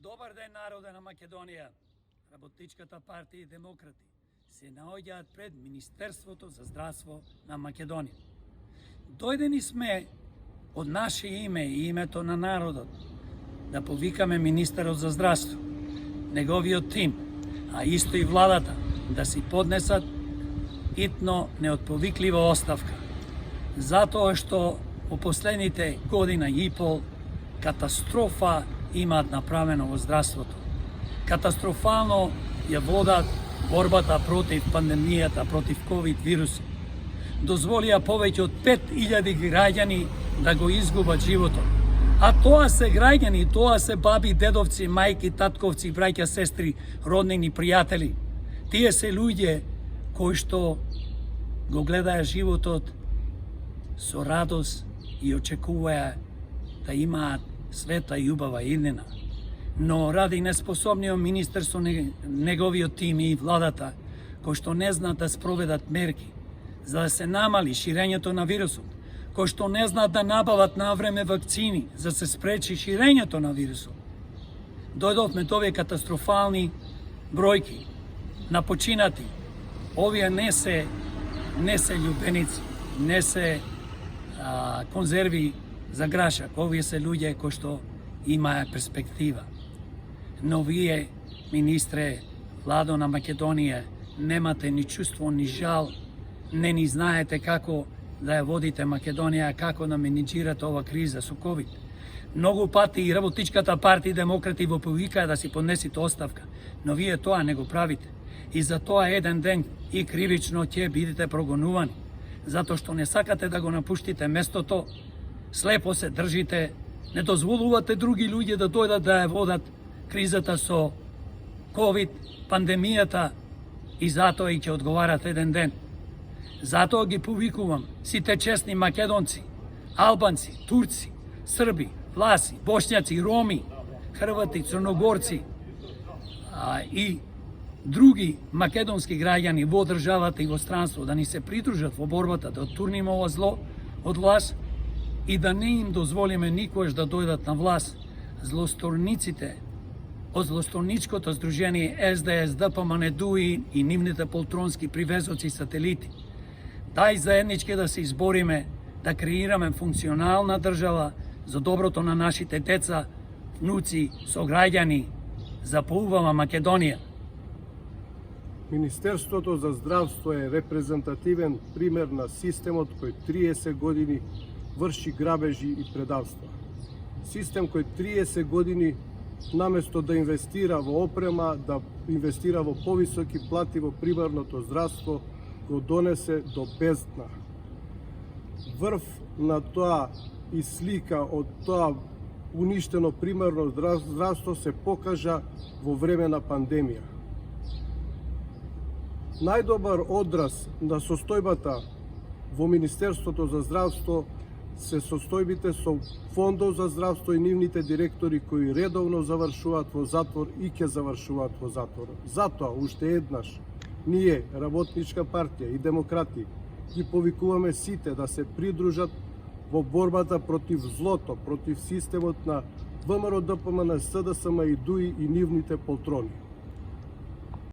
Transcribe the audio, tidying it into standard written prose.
Добар ден, народе на Македонија. Работничката партија и демократи се наоѓаат пред Министерството за здравство на Македонија. Дојдени сме од наше име и името на народот да повикаме министерот за здравство, неговиот тим, а исто и владата да си поднесат итно неотповиклива оставка. Затоа што во последните година и пол катастрофа имаат направено во здравството. Катастрофално ја водат борбата против пандемијата, против ковид вирусот. Дозволија повеќе од 5000 граѓани да го изгубат животот. А тоа се граѓани, тоа се баби, дедовци, мајки, татковци, браќа, сестри, роднини, пријатели. Тие се луѓе кои што го гледаја животот со радост и очекуваја да имаат света и убава иднина. Но ради неспособниот министер со неговиот тим и владата, кои што не знаат да спроведат мерки за да се намали ширењето на вирусот, кои што не знаат да набават на време вакцини за да се спречи ширењето на вирусот, дојдовме до овие катастрофални бројки на починати. Овие не се љубеници, не се конзерви за грашак. Овие се луѓе кои што имаја перспектива. Но вие, министре, владо на Македонија, немате ни чувство, ни жал, не ни знаете како да ја водите Македонија, како да менеджирате ова криза со ковид. Многу пати и Работничката партија и демократи во повикаа да си поднесите оставка, но вие тоа не го правите. И за тоа еден ден и кривично ќе бидете прогонувани, затоа што не сакате да го напуштите местото, слепо се држите, не дозволувате други луѓе да дојдат да ја водат кризата со ковид, пандемијата, и затоа и ќе одговарате еден ден. Затоа ги повикувам сите честни македонци, албанци, турци, срби, власи, бошњаци, роми, хрвати, црногорци и други македонски граѓани во државата и во странство да ни се придружат во борбата да отурниме ова зло од власт и да не им дозволиме никогаш да дојдат на власт злосторниците од злосторничкото здружение СДС, ДПМН, ДУИ и нивните полтронски привезоци и сателити. Дај заеднички да се избориме, да креираме функционална држава за доброто на нашите деца, внуци, сограѓани, за поубава Македонија. Министерството за здравство е репрезентативен пример на системот кој 30 години врши грабежи и предавства. Систем кој 30 години наместо да инвестира во опрема, да инвестира во повисоки плати во примарното здравство, го донесе до бездна. Врв на тоа и слика од тоа уништено примарно здравство се покажа во време на пандемија. Најдобар одраз на состојбата во Министерството за здравство се состојбите со Фондов за здравство и нивните директори кои редовно завршуваат во затвор и ќе завршуваат во затвор. Затоа, уште еднаш, ние, Работничка партија и демократи, ги повикуваме сите да се придружат во борбата против злото, против системот на ВМРО, ДПМН, СДСМ и ДУИ и нивните полтрони.